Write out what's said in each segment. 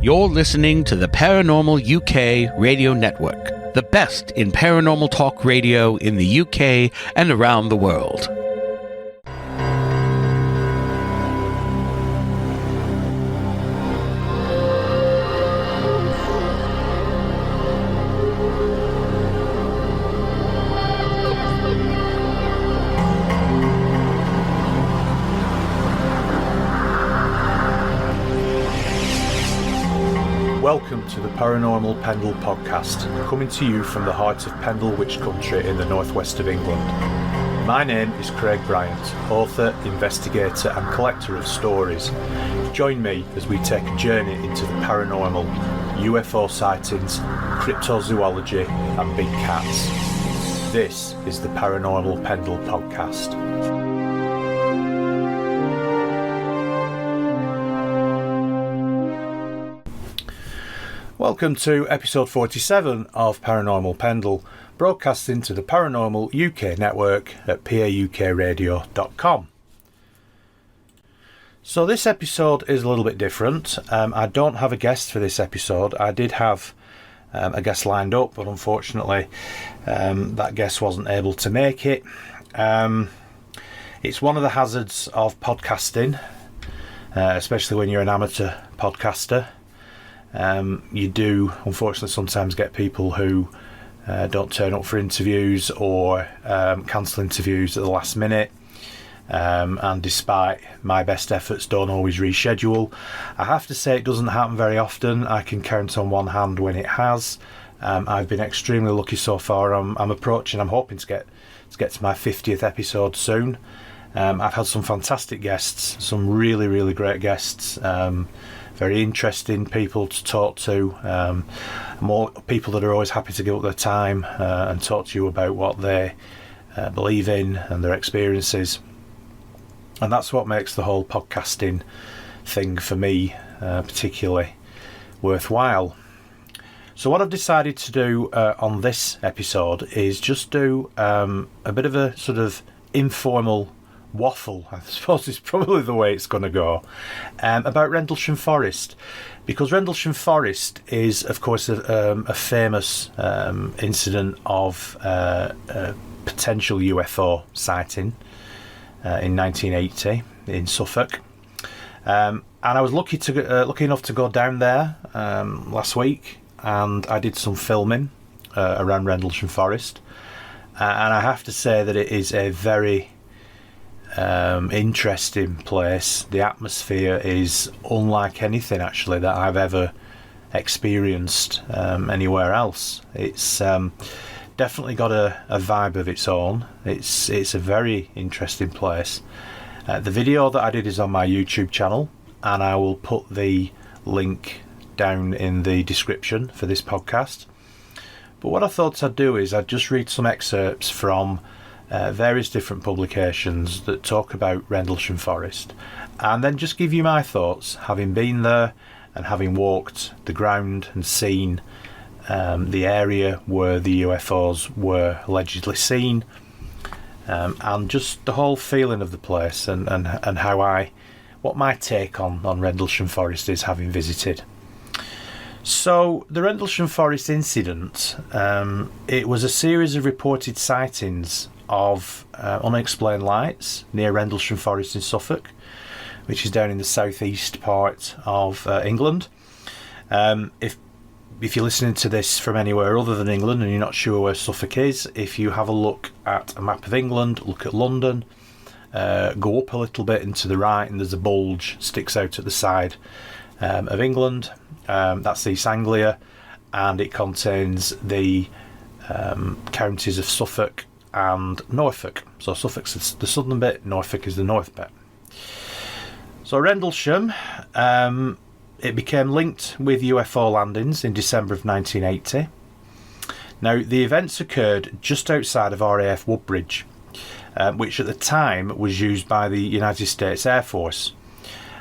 You're listening to the Paranormal UK radio network, the best in paranormal talk radio in the UK and around the world. Welcome to the Paranormal Pendle podcast, coming to you from the heart of Pendle witch country in the northwest of England. My name is Craig Bryant, author, investigator and collector of stories. Join me as we take a journey into the paranormal, UFO sightings, cryptozoology and big cats. This is the Paranormal Pendle podcast. Welcome to episode 47 of Paranormal Pendle, broadcasting to the Paranormal UK network at paukradio.com. So this episode is a little bit different. I don't have a guest for this episode. I did have a guest lined up, but unfortunately that guest wasn't able to make it. It's one of the hazards of podcasting, especially when you're an amateur podcaster. You do unfortunately sometimes get people who don't turn up for interviews or cancel interviews at the last minute, and despite my best efforts don't always reschedule. I have to say it doesn't happen very often. I can count on one hand when it has. I've been extremely lucky so far. I'm hoping to get to my 50th episode soon. I've had some fantastic guests, some really great guests, very interesting people to talk to, more people that are always happy to give up their time and talk to you about what they believe in and their experiences. And that's what makes the whole podcasting thing for me particularly worthwhile. So what I've decided to do on this episode is just do a bit of a sort of informal waffle, I suppose is probably the way it's going to go, about Rendlesham Forest, because Rendlesham Forest is of course a famous incident of a potential UFO sighting in 1980 in Suffolk, and I was lucky enough to go down there last week, and I did some filming around Rendlesham Forest, and I have to say that it is a very interesting place. The atmosphere is unlike anything actually that I've ever experienced anywhere else. It's definitely got a vibe of its own. It's a very interesting place. The video that I did is on my YouTube channel, and I will put the link down in the description for this podcast. But what I thought I'd do is I'd just read some excerpts from various different publications that talk about Rendlesham Forest, and then just give you my thoughts, having been there and having walked the ground and seen the area where the UFOs were allegedly seen, and just the whole feeling of the place, and how what my take on Rendlesham Forest is, having visited. So the Rendlesham Forest incident, it was a series of reported sightings of unexplained lights near Rendlesham Forest in Suffolk, which is down in the southeast part of England. If you're listening to this from anywhere other than England and you're not sure where Suffolk is, if you have a look at a map of England, look at London, go up a little bit and to the right, and there's a bulge sticks out at the side of England. That's East Anglia, and it contains the counties of Suffolk and Norfolk. So Suffolk's the southern bit, Norfolk is the north bit. So Rendlesham, it became linked with UFO landings in December of 1980. Now the events occurred just outside of RAF Woodbridge, which at the time was used by the United States Air Force.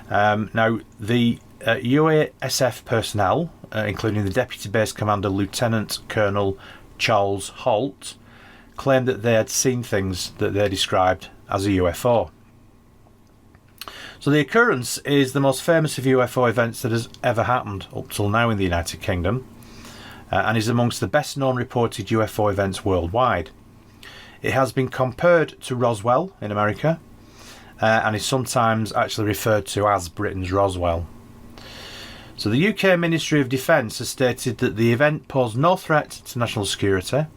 Now the USAF personnel, including the Deputy Base Commander Lieutenant Colonel Charles Halt, claimed that they had seen things that they described as a UFO. So the occurrence is the most famous of UFO events that has ever happened up till now in the United Kingdom, and is amongst the best known reported UFO events worldwide. It has been compared to Roswell in America, and is sometimes actually referred to as Britain's Roswell. So the UK Ministry of Defence has stated that the event posed no threat to national security,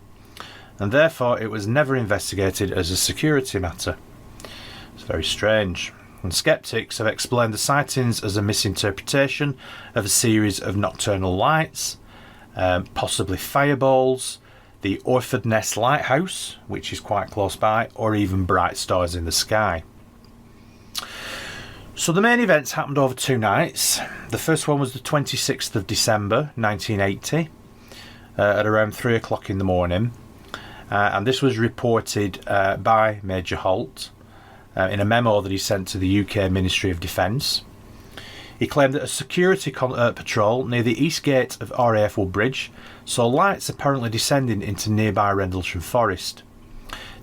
and therefore it was never investigated as a security matter. It's very strange. And skeptics have explained the sightings as a misinterpretation of a series of nocturnal lights, possibly fireballs, the Orford Ness Lighthouse, which is quite close by, or even bright stars in the sky. So the main events happened over 2 nights. The first one was the 26th of December 1980 at around 3 o'clock in the morning, and this was reported by Major Halt in a memo that he sent to the UK Ministry of Defence. He claimed that a security patrol near the east gate of RAF Woodbridge saw lights apparently descending into nearby Rendlesham Forest.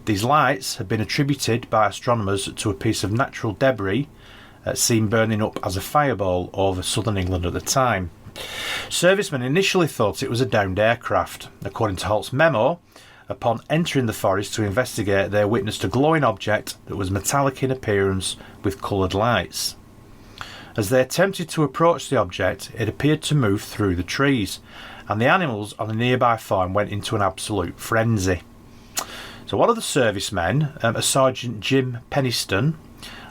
These lights had been attributed by astronomers to a piece of natural debris seen burning up as a fireball over southern England at the time. Servicemen initially thought it was a downed aircraft. According to Halt's memo, upon entering the forest to investigate, they witnessed a glowing object that was metallic in appearance with coloured lights. As they attempted to approach the object, it appeared to move through the trees, and the animals on a nearby farm went into an absolute frenzy. So one of the servicemen, a Sergeant Jim Penniston,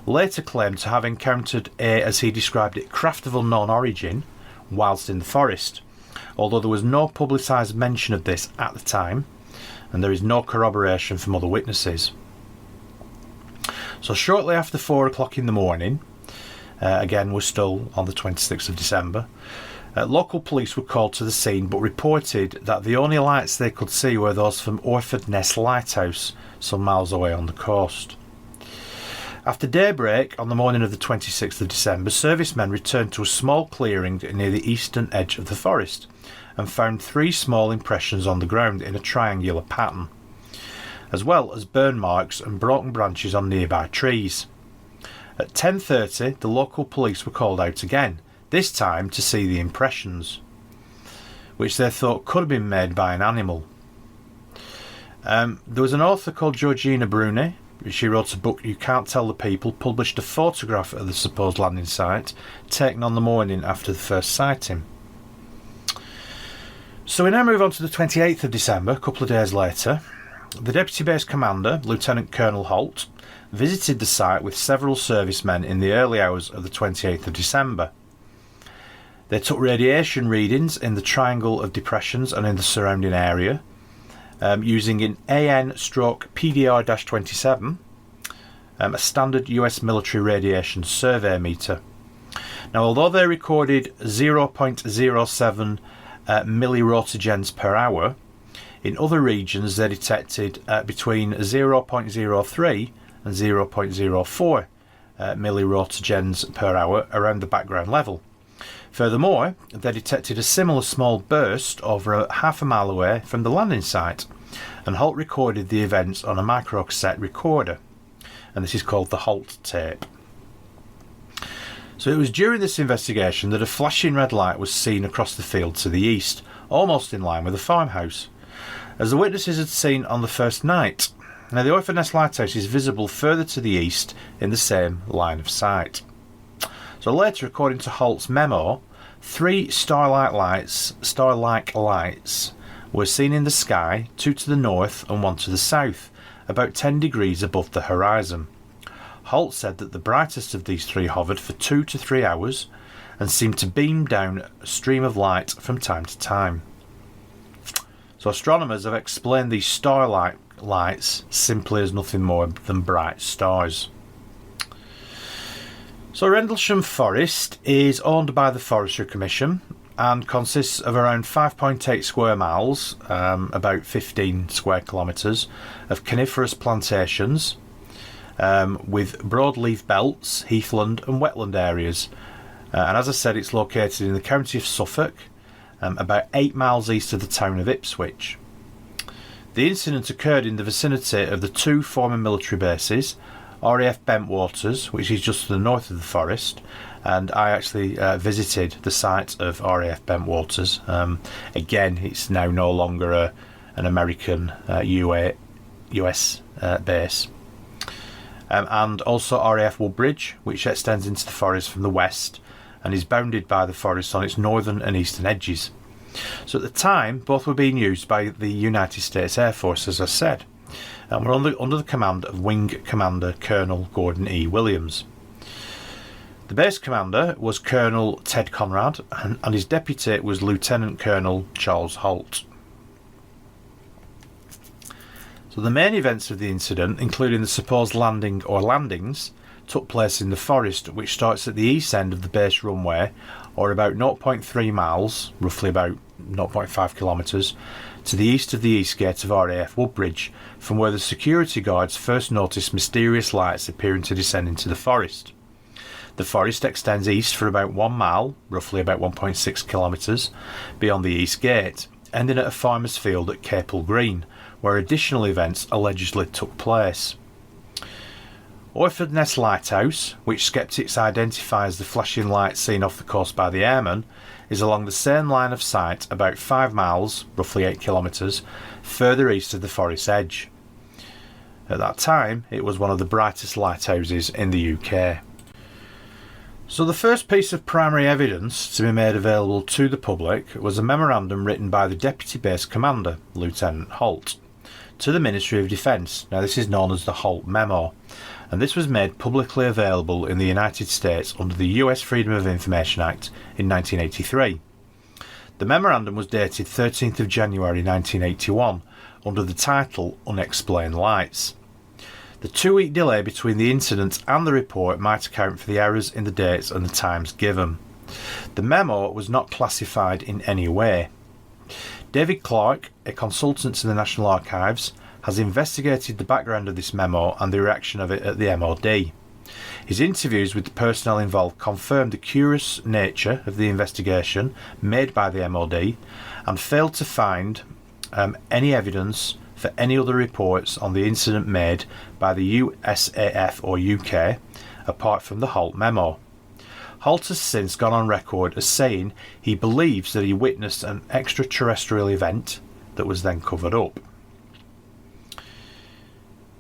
later claimed to have encountered a, as he described it, craft of unknown origin whilst in the forest, although there was no publicised mention of this at the time, and there is no corroboration from other witnesses. So shortly after 4 o'clock in the morning, again we're still on the 26th of December, local police were called to the scene but reported that the only lights they could see were those from Orford Ness Lighthouse, some miles away on the coast. After daybreak on the morning of the 26th of December, servicemen returned to a small clearing near the eastern edge of the forest and found 3 small impressions on the ground in a triangular pattern, as well as burn marks and broken branches on nearby trees. At 10:30, the local police were called out again, this time to see the impressions, which they thought could have been made by an animal. There was an author called Georgina Bruni. She wrote a book, You Can't Tell the People, published a photograph of the supposed landing site taken on the morning after the first sighting. So we now move on to the 28th of December, a couple of days later. The Deputy Base Commander, Lieutenant Colonel Halt, visited the site with several servicemen in the early hours of the 28th of December. They took radiation readings in the triangle of depressions and in the surrounding area, using an AN/PDR-27, a standard US military radiation survey meter. Now, although they recorded 0.07 milliroentgens per hour, in other regions they detected between 0.03 and 0.04 milliroentgens per hour around the background level. Furthermore, they detected a similar small burst over half a mile away from the landing site, and Halt recorded the events on a microcassette recorder, and this is called the Halt tape. So it was during this investigation that a flashing red light was seen across the field to the east, almost in line with the farmhouse, as the witnesses had seen on the first night. Now the Orford Ness Lighthouse is visible further to the east in the same line of sight. So later, according to Halt's memo, 3 starlike lights were seen in the sky, 2 to the north and 1 to the south, about 10 degrees above the horizon. Halt said that the brightest of these 3 hovered for 2 to 3 hours and seemed to beam down a stream of light from time to time. So astronomers have explained these starlike lights simply as nothing more than bright stars. So Rendlesham Forest is owned by the Forestry Commission and consists of around 5.8 square miles, about 15 square kilometres, of coniferous plantations with broadleaf belts, heathland and wetland areas. And as I said, it's located in the county of Suffolk, about 8 miles east of the town of Ipswich. The incident occurred in the vicinity of the 2 former military bases, RAF Bentwaters, which is just to the north of the forest, and I actually visited the site of RAF Bentwaters. Again, it's now no longer an American US base. And also RAF Woodbridge, which extends into the forest from the west and is bounded by the forest on its northern and eastern edges. So at the time, both were being used by the United States Air Force, as I said, and were under the command of Wing Commander Colonel Gordon E. Williams. The base commander was Colonel Ted Conrad, and his deputy was Lieutenant Colonel Charles Halt. So the main events of the incident, including the supposed landing or landings, took place in the forest, which starts at the east end of the base runway, or about 0.3 miles, roughly about 0.5 kilometres, to the east of the east gate of RAF Woodbridge, from where the security guards first noticed mysterious lights appearing to descend into the forest. The forest extends east for about 1 mile, roughly about 1.6 kilometres, beyond the east gate, ending at a farmer's field at Capel Green, where additional events allegedly took place. Orford Ness Lighthouse, which skeptics identify as the flashing light seen off the coast by the airmen, is along the same line of sight about 5 miles, roughly 8 kilometres, further east of the forest edge. At that time, it was one of the brightest lighthouses in the UK. So the first piece of primary evidence to be made available to the public was a memorandum written by the Deputy Base Commander, Lieutenant Halt, to the Ministry of Defence. Now this is known as the Halt Memo, and this was made publicly available in the United States under the US Freedom of Information Act in 1983. The memorandum was dated 13th of January 1981 under the title Unexplained Lights. The 2-week delay between the incident and the report might account for the errors in the dates and the times given. The memo was not classified in any way. David Clark, a consultant to the National Archives, has investigated the background of this memo and the reaction of it at the MOD. His interviews with the personnel involved confirmed the curious nature of the investigation made by the MOD and failed to find any evidence for any other reports on the incident made by the USAF or UK, apart from the Halt memo. Halt has since gone on record as saying he believes that he witnessed an extraterrestrial event that was then covered up.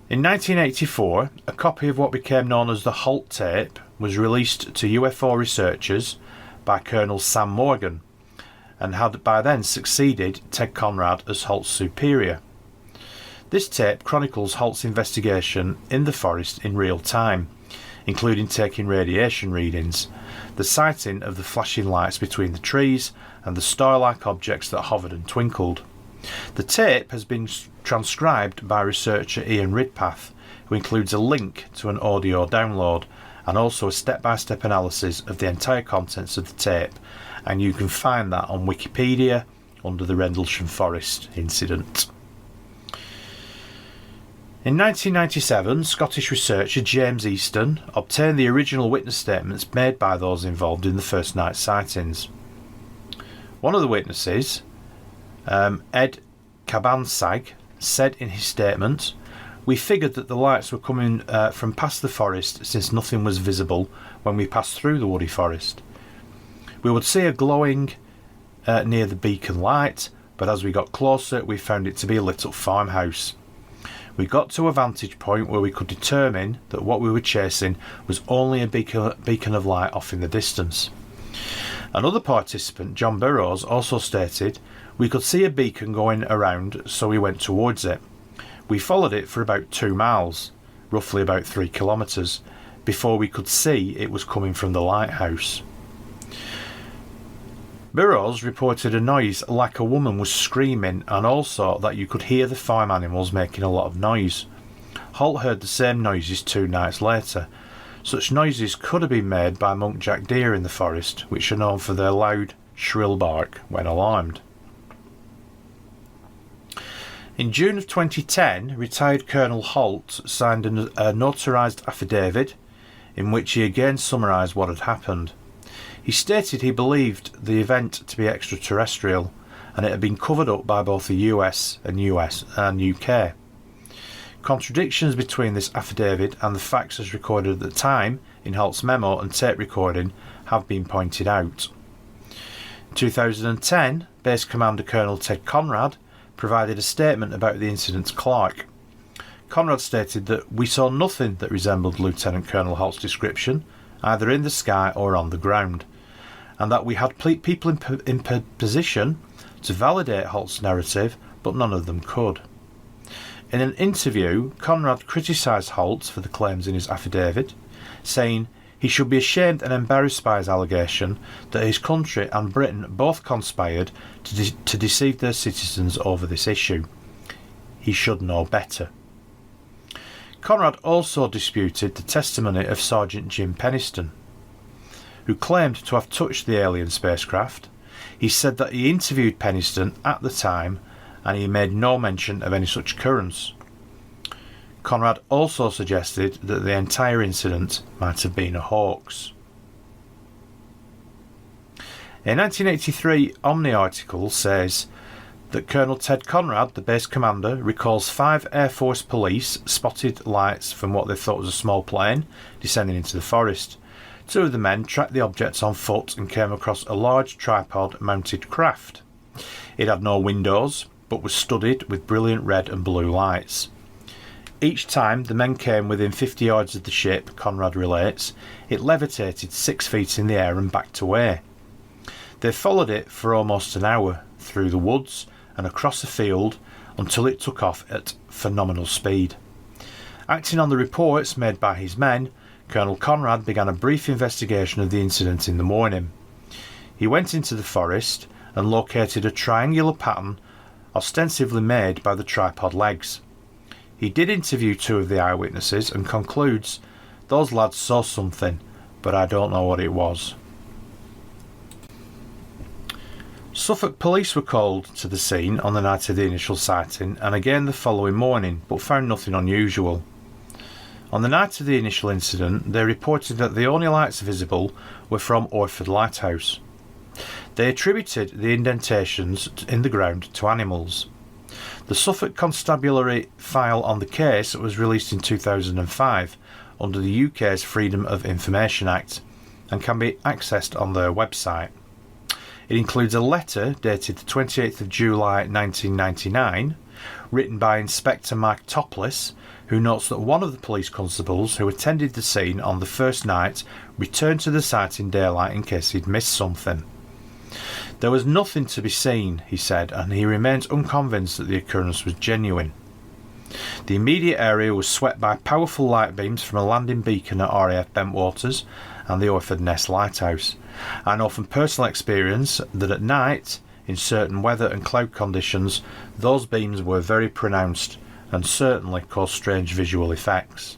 In 1984, a copy of what became known as the Halt tape was released to UFO researchers by Colonel Sam Morgan, and had by then succeeded Ted Conrad as Halt's superior. This tape chronicles Halt's investigation in the forest in real time, including taking radiation readings, the sighting of the flashing lights between the trees, and the star-like objects that hovered and twinkled. The tape has been transcribed by researcher Ian Ridpath, who includes a link to an audio download and also a step-by-step analysis of the entire contents of the tape, and you can find that on Wikipedia under the Rendlesham Forest incident. In 1997, Scottish researcher James Easton obtained the original witness statements made by those involved in the first night sightings. One of the witnesses, Ed Cabansag, said in his statement, "We figured that the lights were coming from past the forest since nothing was visible when we passed through the woody forest. We would see a glowing near the beacon light, but as we got closer we found it to be a lit up farmhouse. We got to a vantage point where we could determine that what we were chasing was only a beacon of light off in the distance." Another participant, John Burrows, also stated, "We could see a beacon going around, so we went towards it. We followed it for about 2 miles, roughly about 3 kilometres, before we could see it was coming from the lighthouse." Burrows reported a noise like a woman was screaming, and also that you could hear the farm animals making a lot of noise. Halt heard the same noises 2 nights later. Such noises could have been made by muntjac deer in the forest, which are known for their loud, shrill bark when alarmed. In June of 2010, retired Colonel Halt signed a notarised affidavit in which he again summarised what had happened. He stated he believed the event to be extraterrestrial, and it had been covered up by both the US and UK. Contradictions between this affidavit and the facts as recorded at the time in Halt's memo and tape recording have been pointed out. In 2010, Base Commander Colonel Ted Conrad provided a statement about the incident to Clark. Conrad stated that we saw nothing that resembled Lieutenant Colonel Halt's description, either in the sky or on the ground, and that we had people in position to validate Halt's narrative, but none of them could. In an interview, Conrad criticised Halt for the claims in his affidavit, saying he should be ashamed and embarrassed by his allegation that his country and Britain both conspired to deceive their citizens over this issue. He should know better. Conrad also disputed the testimony of Sergeant Jim Penniston, who claimed to have touched the alien spacecraft. He said that he interviewed Penniston at the time and he made no mention of any such occurrence. Conrad also suggested that the entire incident might have been a hoax. A 1983 Omni article says that Colonel Ted Conrad, the base commander, recalls 5 Air Force police spotted lights from what they thought was a small plane descending into the forest. 2 of the men tracked the objects on foot and came across a large tripod-mounted craft. It had no windows, but was studded with brilliant red and blue lights. Each time the men came within 50 yards of the ship, Conrad relates, it levitated 6 feet in the air and backed away. They followed it for almost an hour, through the woods and across a field, until it took off at phenomenal speed. Acting on the reports made by his men, Colonel Conrad began a brief investigation of the incident in the morning. He went into the forest and located a triangular pattern ostensibly made by the tripod legs. He did interview 2 of the eyewitnesses and concludes, "Those lads saw something, but I don't know what it was." Suffolk police were called to the scene on the night of the initial sighting and again the following morning, but found nothing unusual. On the night of the initial incident, they reported that the only lights visible were from Orford Lighthouse. They attributed the indentations in the ground to animals. The Suffolk Constabulary file on the case was released in 2005 under the UK's Freedom of Information Act and can be accessed on their website. It includes a letter dated the 28th of July 1999, written by Inspector Mike Topless, who notes that one of the police constables who attended the scene on the first night returned to the site in daylight in case he'd missed something. There was nothing to be seen, he said, and he remains unconvinced that the occurrence was genuine. The immediate area was swept by powerful light beams from a landing beacon at RAF Bentwaters and the Orford Ness Lighthouse. I know from personal experience that at night, in certain weather and cloud conditions, those beams were very pronounced and certainly caused strange visual effects.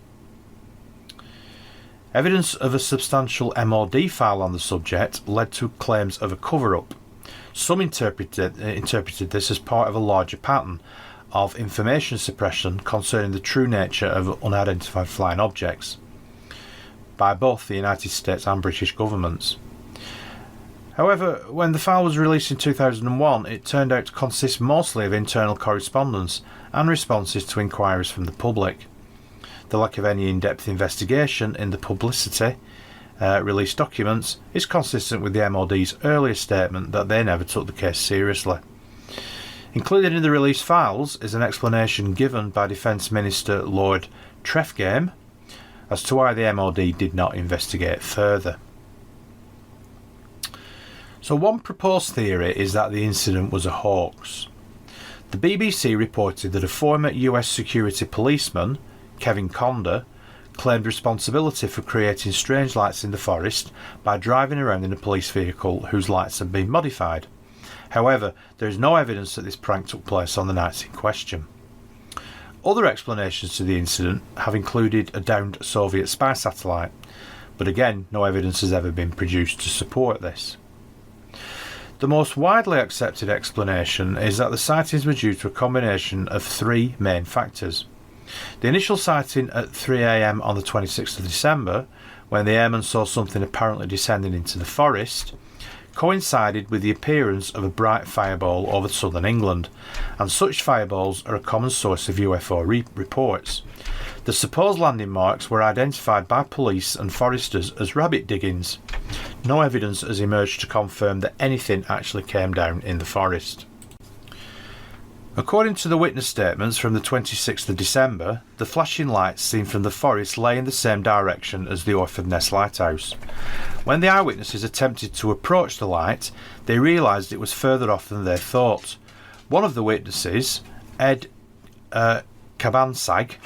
Evidence of a substantial MOD file on the subject led to claims of a cover-up. Some interpreted this as part of a larger pattern of information suppression concerning the true nature of unidentified flying objects by both the United States and British governments. However, when the file was released in 2001, it turned out to consist mostly of internal correspondence and responses to inquiries from the public. The lack of any in-depth investigation in the publicity released documents is consistent with the MOD's earlier statement that they never took the case seriously. Included in the released files is an explanation given by Defence Minister Lord Trefgame as to why the MOD did not investigate further. So one proposed theory is that the incident was a hoax. The BBC reported that a former US security policeman, Kevin Conder, claimed responsibility for creating strange lights in the forest by driving around in a police vehicle whose lights had been modified. However, there is no evidence that this prank took place on the nights in question. Other explanations to the incident have included a downed Soviet spy satellite, but again, no evidence has ever been produced to support this. The most widely accepted explanation is that the sightings were due to a combination of 3 main factors. The initial sighting at 3 AM on the 26th of December, when the airmen saw something apparently descending into the forest, coincided with the appearance of a bright fireball over southern England, and such fireballs are a common source of UFO reports. The supposed landing marks were identified by police and foresters as rabbit diggings. No evidence has emerged to confirm that anything actually came down in the forest. According to the witness statements from the 26th of December, the flashing lights seen from the forest lay in the same direction as the Orford Ness lighthouse. When the eyewitnesses attempted to approach the light, they realised it was further off than they thought. One of the witnesses, Ed Cabansag,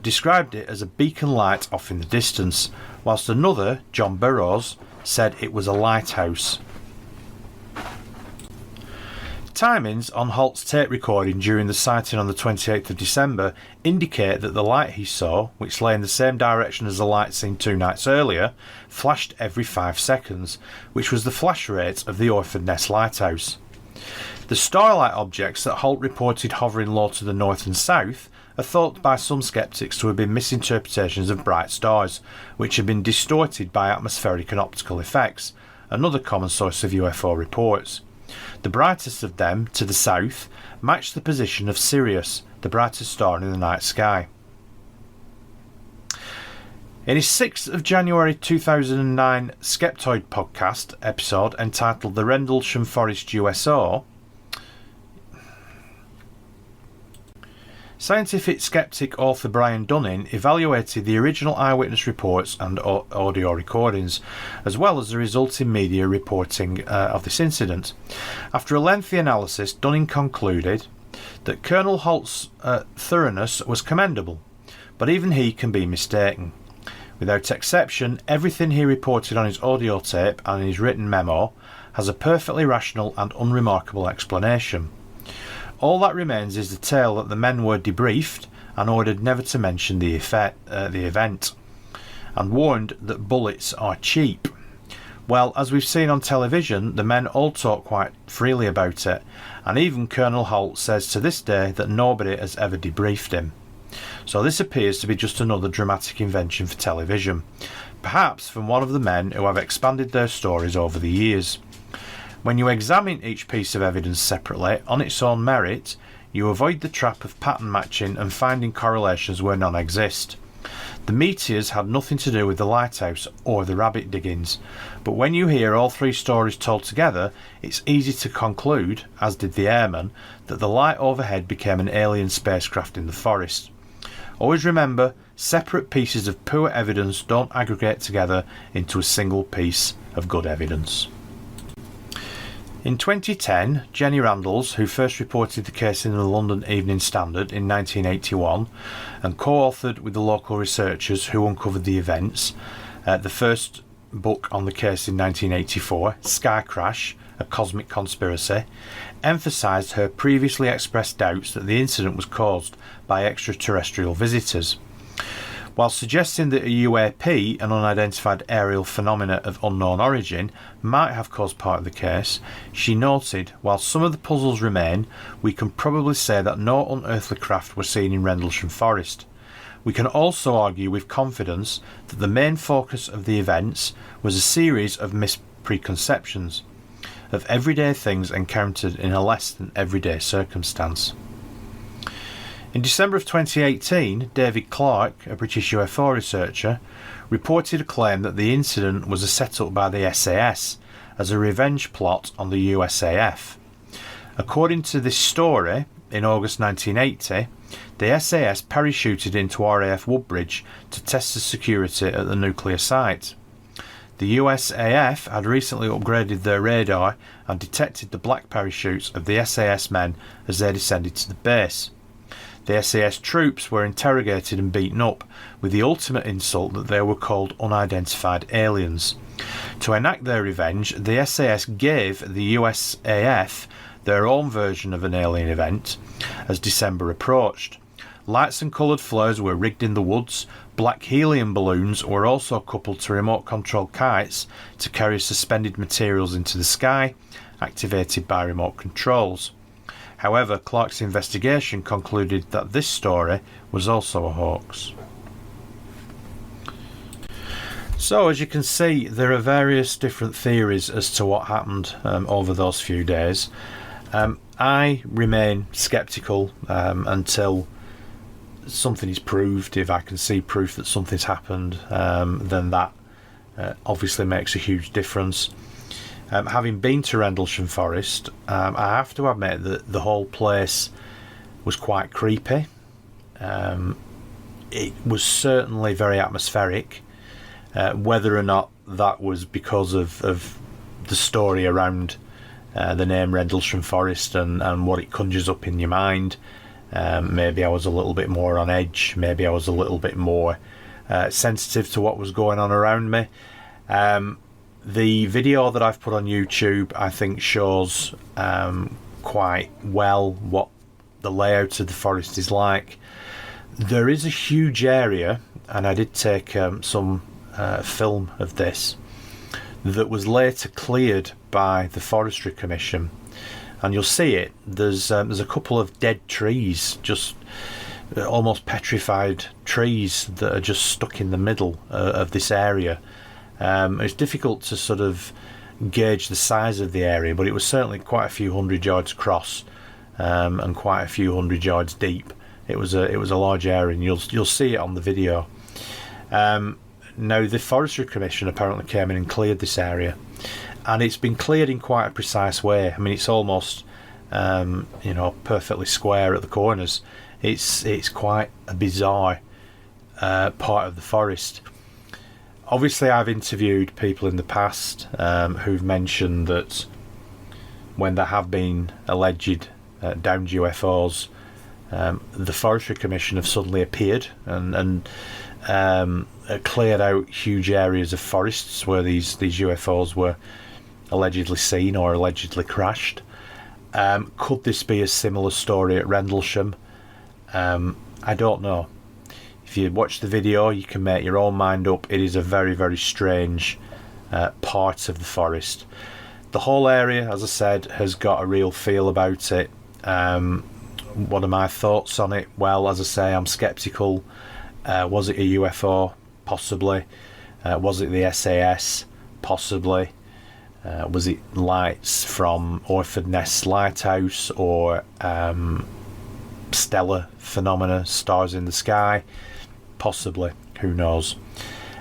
described it as a beacon light off in the distance, whilst another, John Burrows, said it was a lighthouse. Timings on Halt's tape recording during the sighting on the 28th of December indicate that the light he saw, which lay in the same direction as the light seen 2 nights earlier, flashed every 5 seconds, which was the flash rate of the Orford Ness lighthouse. The starlight objects that Halt reported hovering low to the north and south are thought by some sceptics to have been misinterpretations of bright stars, which have been distorted by atmospheric and optical effects, another common source of UFO reports. The brightest of them, to the south, matched the position of Sirius, the brightest star in the night sky. In his 6th of January 2009 Skeptoid podcast episode entitled The Rendlesham Forest UFO, scientific skeptic author Brian Dunning evaluated the original eyewitness reports and audio recordings, as well as the resulting media reporting of this incident. After a lengthy analysis, Dunning concluded that Colonel Halt's thoroughness was commendable, but even he can be mistaken. Without exception, everything he reported on his audio tape and in his written memo has a perfectly rational and unremarkable explanation. All that remains is the tale that the men were debriefed and ordered never to mention the event, and warned that bullets are cheap. Well, as we've seen on television, the men all talk quite freely about it, and even Colonel Halt says to this day that nobody has ever debriefed him. So this appears to be just another dramatic invention for television, perhaps from one of the men who have expanded their stories over the years. When you examine each piece of evidence separately, on its own merit, you avoid the trap of pattern matching and finding correlations where none exist. The meteors had nothing to do with the lighthouse or the rabbit diggings, but when you hear all 3 stories told together, it's easy to conclude, as did the airman, that the light overhead became an alien spacecraft in the forest. Always remember, separate pieces of poor evidence don't aggregate together into a single piece of good evidence. In 2010, Jenny Randalls, who first reported the case in the London Evening Standard in 1981 and co-authored with the local researchers who uncovered the events, the first book on the case in 1984, Sky Crash, A Cosmic Conspiracy, emphasised her previously expressed doubts that the incident was caused by extraterrestrial visitors. While suggesting that a UAP, an unidentified aerial phenomena of unknown origin, might have caused part of the case, she noted, while some of the puzzles remain, we can probably say that no unearthly craft were seen in Rendlesham Forest. We can also argue with confidence that the main focus of the events was a series of mispreconceptions, of everyday things encountered in a less than everyday circumstance. In December of 2018, David Clarke, a British UFO researcher, reported a claim that the incident was a set-up by the SAS as a revenge plot on the USAF. According to this story, in August 1980, the SAS parachuted into RAF Woodbridge to test the security at the nuclear site. The USAF had recently upgraded their radar and detected the black parachutes of the SAS men as they descended to the base. The SAS troops were interrogated and beaten up, with the ultimate insult that they were called unidentified aliens. To enact their revenge, the SAS gave the USAF their own version of an alien event as December approached. Lights and coloured flares were rigged in the woods. Black helium balloons were also coupled to remote-controlled kites to carry suspended materials into the sky, activated by remote controls. However, Clarke's investigation concluded that this story was also a hoax. So as you can see, there are various different theories as to what happened over those few days. I remain sceptical until something is proved. If I can see proof that something's happened, then that obviously makes a huge difference. Having been to Rendlesham Forest, I have to admit that the whole place was quite creepy. It was certainly very atmospheric. Whether or not that was because of the story around the name Rendlesham Forest and what it conjures up in your mind, maybe I was a little bit more on edge, maybe I was a little bit more sensitive to what was going on around me. The video that I've put on YouTube, I think, shows quite well what the layout of the forest is like. There is a huge area, and I did take some film of this, that was later cleared by the Forestry Commission, and you'll see it. There's a couple of dead trees, just almost petrified trees that are just stuck in the middle of this area. It's difficult to sort of gauge the size of the area, but it was certainly quite a few hundred yards across and quite a few hundred yards deep. It was a large area, and you'll see it on the video. Now the Forestry Commission apparently came in and cleared this area, and it's been cleared in quite a precise way. I mean, it's almost perfectly square at the corners. It's quite a bizarre part of the forest. Obviously, I've interviewed people in the past who've mentioned that when there have been alleged downed UFOs, the Forestry Commission have suddenly appeared and cleared out huge areas of forests where these UFOs were allegedly seen or allegedly crashed. Could this be a similar story at Rendlesham? I don't know. If you watch the video, you can make your own mind up. It is a very, very strange part of the forest. The whole area, as I said, has got a real feel about it. What are my thoughts on it? Well, as I say, I'm sceptical. Was it a UFO? Possibly. Was it the SAS? Possibly. Was it lights from Orford Ness Lighthouse or stellar phenomena, stars in the sky? Possibly. Who knows?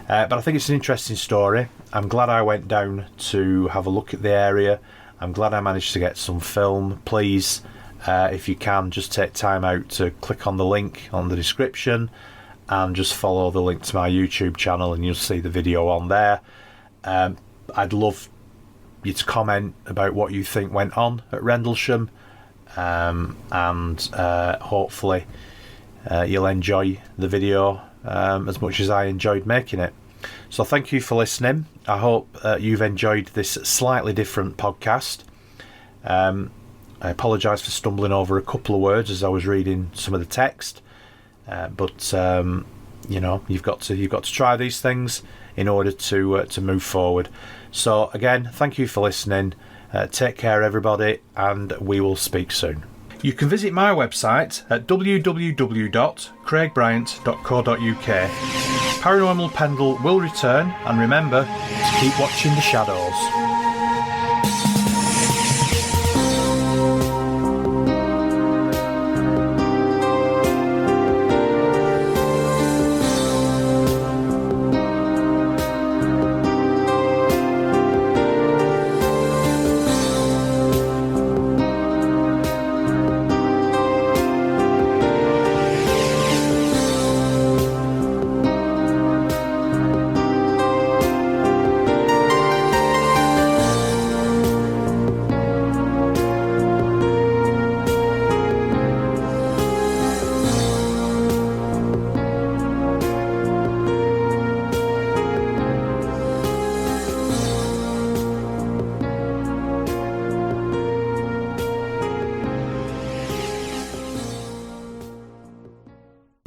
But I think it's an interesting story. I'm glad I went down to have a look at the area. I'm glad I managed to get some film. Please, if you can, just take time out to click on the link on the description and just follow the link to my YouTube channel, and you'll see the video on there. I'd love you to comment about what you think went on at Rendlesham, and hopefully you'll enjoy the video as much as I enjoyed making it. So thank you for listening. I hope you've enjoyed this slightly different podcast. I apologise for stumbling over a couple of words as I was reading some of the text, but you've got to try these things in order to move forward. So again, thank you for listening. Take care, everybody, and we will speak soon. You can visit my website at www.craigbryant.co.uk. Paranormal Pendle will return, and remember to keep watching the shadows.